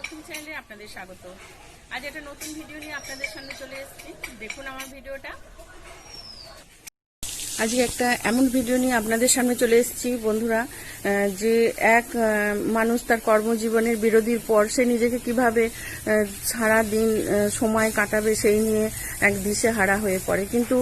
Cooking চ্যানেলে আপনাদের স্বাগত। আজ একটা নতুন ভিডিও নিয়ে আপনাদের সামনে চলে এসেছি। দেখুন আমার ভিডিওটা। আজকে একটা এমন ভিডিও নিয়ে আপনাদের সামনে চলে এসেছি বন্ধুরা, যে এক মানুষ তার কর্মজীবনের বিরতির পর সে নিজেকে কিভাবে সারা দিন সময় কাটাবে সেই নিয়ে এক দিশেহারা হয়ে পড়ে। কিন্তু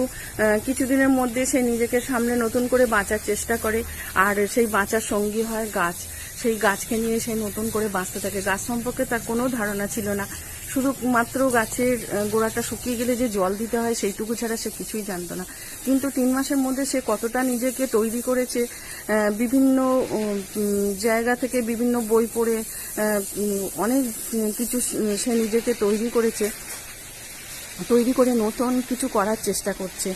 কিছুদিনের মধ্যে সে নিজেকে সামনে নতুন করে বাঁচার চেষ্টা করে, আর সেই বাঁচার সঙ্গী হয় গাছ। সেই গাছকে নিয়ে সে নতুন করে বাঁচতে থাকে। গাছ সম্পর্কে তার কোনো ধারণা ছিল না, শুধুমাত্র গাছের গোড়াটা শুকিয়ে গেলে যে জল দিতে হয় সেইটুকু ছাড়া সে কিছুই জানতো না। কিন্তু 3 মাসের মধ্যে সে কতটা নিজেকে তৈরি করেছে, বিভিন্ন জায়গা থেকে বিভিন্ন বই পড়ে অনেক কিছু সে নিজেকে তৈরি করেছে, তৈরি করে নতুন কিছু করার চেষ্টা করছে।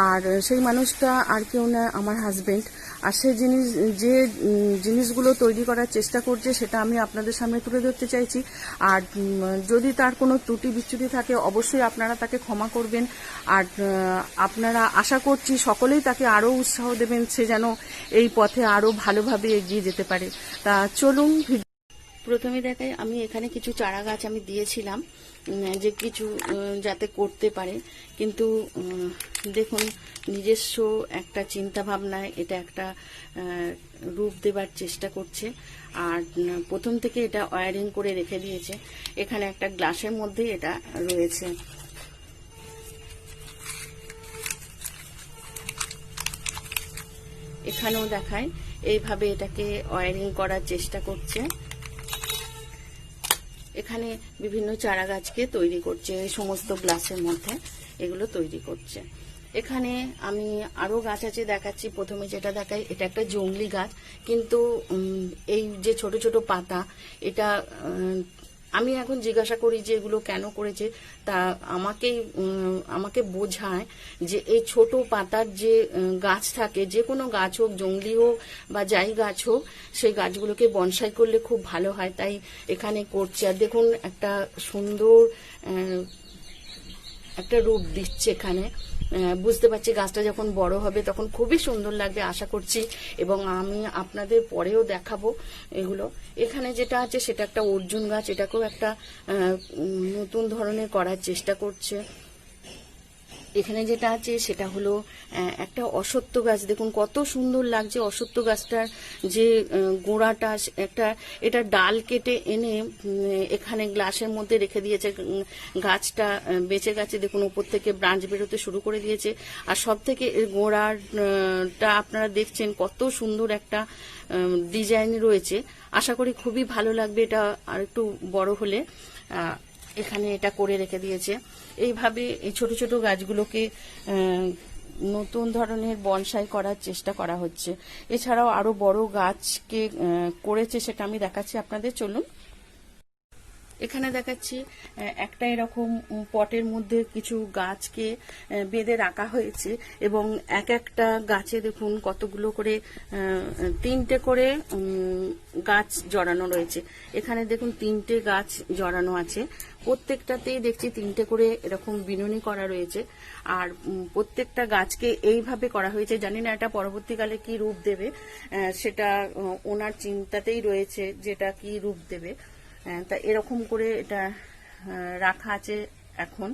আর সেই মানুষটা আর কেউ না, আমার হাজবেন্ড। আর সে যে জিনিসগুলো তৈরি করার চেষ্টা করছে সেটা আমি আপনাদের সামনে তুলে ধরতে চাইছি। আর যদি তার কোনো ত্রুটি বিচ্যুতি থাকে অবশ্যই আপনারা তাকে ক্ষমা করবেন। আর আপনারা আশা করছি সকলেই তাকে আরও উৎসাহ দেবেন, সে যেন এই পথে আরও ভালোভাবে এগিয়ে যেতে পারে। তা চলুন, প্রথমে দেখাই আমি এখানে কিছু চারা গাছ আমি দিয়েছিলাম যে কিছু যাতে করতে পারে, কিন্তু দেখুন নিজস্ব একটা চিন্তা ভাবনায় এটা একটা রূপ দেবার চেষ্টা করছে। আর প্রথম থেকে এটা ওয়্যারিং করে রেখে দিয়েছে। এখানে একটা গ্লাসের মধ্যে এটা রয়েছে। এখানেও দেখায় এইভাবে এটাকে ওয়্যারিং করার চেষ্টা করছে। এখানে বিভিন্ন চারা গাছকে তৈরি করছে, এই সমস্ত গ্লাসের মধ্যে এগুলো তৈরি করছে। এখানে আমি আরো গাছ আছে দেখাচ্ছি। প্রথমে যেটা দেখাই এটা একটা জংলি গাছ, কিন্তু এই যে ছোট ছোট পাতা, এটা আমি এখন জিজ্ঞাসা করি যে এগুলো কেন করেছে, তা আমাকে বোঝায় যে এই ছোট পাতার যে গাছ থাকে, যে কোনো গাছ হোক, জংলি হোক বা যাই গাছ হোক, সেই গাছগুলোকে বনসাই করলে খুব ভালো হয়, তাই এখানে করছে। আর দেখুন একটা সুন্দর একটা রূপ দিচ্ছে এখানে। বুঝতে পারছি গাছটা যখন বড় হবে তখন খুবই সুন্দর লাগবে আশা করছি, এবং আমি আপনাদের পরেও দেখাবো এগুলো। এখানে যেটা আছে সেটা একটা অর্জুন গাছ, এটাকেও একটা নতুন ধরনের করার চেষ্টা করছে। এখানে যেটা আছে সেটা হলো একটা অশ্বত্থ গাছ। দেখুন কত সুন্দর লাগছে অশ্বত্থ গাছটার যে গোড়াটা, এটা ডাল কেটে এনে এখানে গ্লাসের মধ্যে রেখে দিয়েছে। গাছটা বেঁচে গেছে, দেখুন উপর থেকে ব্রাঞ্চ বেরোতে শুরু করে দিয়েছে। আর সব থেকে গোড়াটা আপনারা দেখছেন কত সুন্দর একটা ডিজাইন রয়েছে। আশা করি খুবই ভালো লাগবে এটা আর একটু বড় হলে। এখানে এটা করে রেখে দিয়েছে। এইভাবে এই ছোট ছোট গাছগুলোকে নতুন ধরনের বনসাই করার চেষ্টা করা হচ্ছে। এছাড়াও আরো বড় গাছকে করেছে, সেটা আমি দেখাচ্ছি আপনাদের। চলুন, এখানে দেখাচ্ছি একটা এরকম পটের মধ্যে কিছু গাছকে বেঁধে রাখা হয়েছে, এবং একটা গাছে দেখুন কতগুলো করে 3টে করে গাছ জড়ানো রয়েছে। এখানে দেখুন 3টে গাছ জড়ানো আছে, প্রত্যেকটাতেই দেখছি 3টে করে এরকম বিনুনি করা রয়েছে। আর প্রত্যেকটা গাছকে এইভাবে করা হয়েছে। জানি না এটা পরবর্তীকালে কি রূপ দেবে, সেটা ওনার চিন্তাতেই রয়েছে যেটা কি রূপ দেবে। তা এরকম করে এটা রাখা আছে এখন।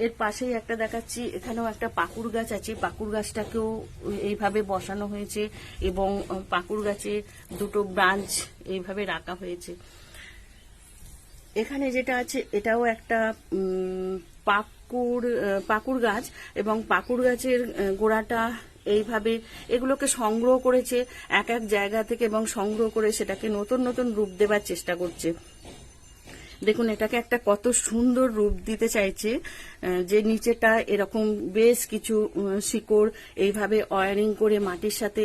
এর পাশেই একটা দেখাচ্ছি, এখানেও একটা পাকুড় গাছ আছে। পাকুড় গাছটাকেও এইভাবে বসানো হয়েছে, এবং পাকুড় গাছে 2টো ব্রাঞ্চ এইভাবে রাখা হয়েছে। এখানে যেটা আছে এটাও একটা পাকুড় গাছ, এবং পাকুড় গাছের গোড়াটা এইভাবে এগুলোকে সংগ্রহ করেছে এক জায়গা থেকে, এবং সংগ্রহ করে সেটাকে নতুন নতুন রূপ দেবার চেষ্টা করছে। দেখুন এটাকে একটা কত সুন্দর রূপ দিতে চাইছে, যে নিচেটা এরকম বেশ কিছু শিকড় এইভাবে ওয়্যারিং করে মাটির সাথে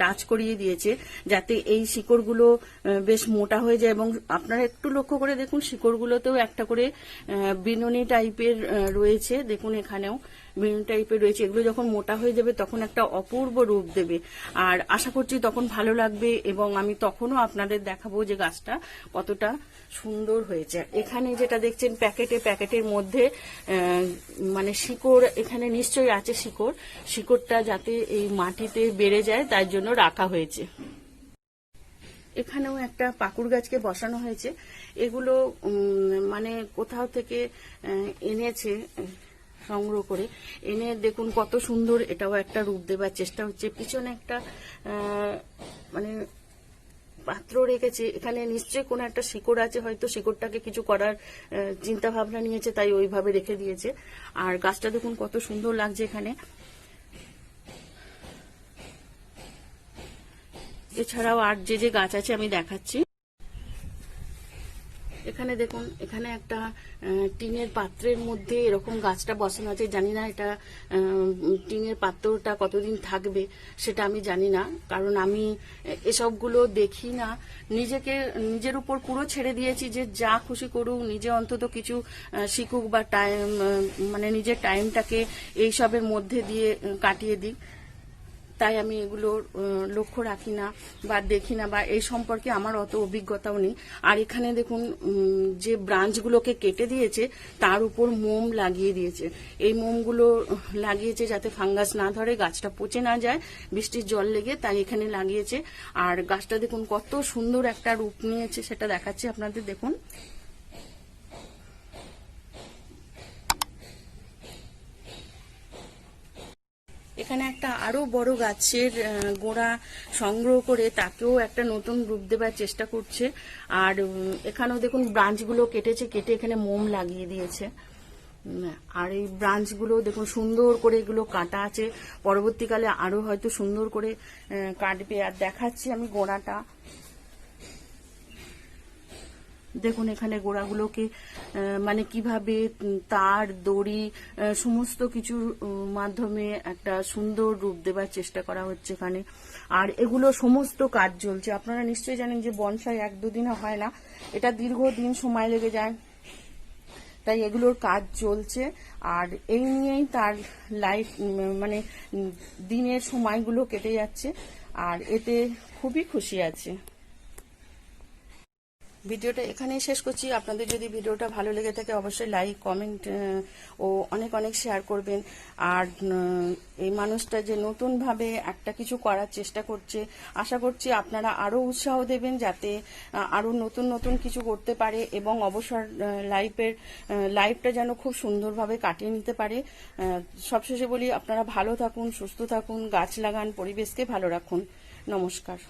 টাচ করিয়ে দিয়েছে, যাতে এই শিকড়গুলো বেশ মোটা হয়ে যায়। এবং আপনারা একটু লক্ষ্য করে দেখুন শিকড়গুলোতেও একটা করে বিনুনি টাইপের রয়েছে। দেখুন এখানেও বিনুনি টাইপের রয়েছে। এগুলো যখন মোটা হয়ে যাবে তখন একটা অপূর্ব রূপ দেবে, আর আশা করছি তখন ভালো লাগবে, এবং আমি তখনও আপনাদের দেখাবো যে গাছটা কতটা সুন্দর হয়েছে। এখানে যেটা দেখছেন প্যাকেটের মধ্যে মানে শিকড়, এখানে নিশ্চয়ই আছে শিকড়টা যাতে এই মাটিতে বেড়ে যায় তার জন্য রাখা হয়েছে। এখানেও একটা পাকুড় গাছকে বসানো হয়েছে। এগুলো মানে কোথাও থেকে এনেছে, সংগ্রহ করে এনে দেখুন কত সুন্দর, এটাও একটা রূপ দেবার চেষ্টা হচ্ছে। পিছনে একটা মানে পাত্র রেখেছে, এখানে নিশ্চয়ই কোনো একটা শিকড় আছে, হয়তো শিকড়টাকে কিছু করার চিন্তা ভাবনা নিয়েছে, তাই ওইভাবে রেখে দিয়েছে। আর গাছটা দেখুন কত সুন্দর লাগছে এখানে। এছাড়াও আর যে যে গাছ আছে আমি দেখাচ্ছি। এখানে দেখুন, এখানে একটা টিনের পাত্রের মধ্যে এরকম গাছটা বসানো আছে। জানি না এটা টিনের পাত্রটা কতদিন থাকবে সেটা আমি জানি না, কারণ আমি এসবগুলো দেখি না। নিজের উপর পুরো ছেড়ে দিয়েছি যে যা খুশি করুক, নিজে অন্তত কিছু শিখুক বা টাইম মানে নিজের টাইমটাকে এইসবের মধ্যে দিয়ে কাটিয়ে দিই। তাই আমি এগুলোর লক্ষ্য রাখি না বা দেখি না, বা এই সম্পর্কে আমার অত অভিজ্ঞতাও নেই। আর এখানে দেখুন যে ব্রাঞ্চগুলোকে কেটে দিয়েছে তার উপর মোম লাগিয়ে দিয়েছে। এই মোমগুলো লাগিয়েছে যাতে ফাঙ্গাস না ধরে, গাছটা পচে না যায় বৃষ্টির জল লেগে, তাই এখানে লাগিয়েছে। আর গাছটা দেখুন কত সুন্দর একটা রূপ নিয়েছে, সেটা দেখাচ্ছি আপনাদের। দেখুন এখানে একটা আরো বড় গাছের গোড়া সংগ্রহ করে তাকেও একটা নতুন রূপ দেবার চেষ্টা করছে। আর এখানেও দেখুন ব্রাঞ্চগুলো কেটেছে, কেটে এখানে মোম লাগিয়ে দিয়েছে। আর এই ব্রাঞ্চগুলো দেখুন সুন্দর করে এগুলো কাটা আছে, পরবর্তীকালে আরো হয়তো সুন্দর করে কাটবে। আর দেখাচ্ছি আমি গোড়াটা, দেখুন এখানে গোড়াগুলোকে মানে কিভাবে তার দড়ি সমস্ত কিছুর মাধ্যমে একটা সুন্দর রূপ দেবার চেষ্টা করা হচ্ছে এখানে। আর এগুলো সমস্ত কাজ চলছে। আপনারা নিশ্চয়ই জানেন যে বনসাই 1-2 দিনে হয় না, এটা দীর্ঘদিন সময় লেগে যায়, তাই এগুলোর কাজ চলছে। আর এই নিয়েই তার লাইফ মানে দিনের সময়গুলো কেটে যাচ্ছে, আর এতে খুবই খুশি আছে। ভিডিওটা এখানেই শেষ করছি। আপনাদের যদি ভিডিওটা ভালো লেগে থাকে অবশ্যই লাইক, কমেন্ট ও অনেক অনেক শেয়ার করবেন। আর এই মানুষটা যে নতুনভাবে একটা কিছু করার চেষ্টা করছে, আশা করছি আপনারা আরও উৎসাহ দেবেন যাতে আরও নতুন নতুন কিছু করতে পারে এবং অবসর লাইফটা যেন খুব সুন্দরভাবে কাটিয়ে নিতে পারে। সবশেষে বলি, আপনারা ভালো থাকুন, সুস্থ থাকুন, গাছ লাগান, পরিবেশকে ভালো রাখুন। নমস্কার।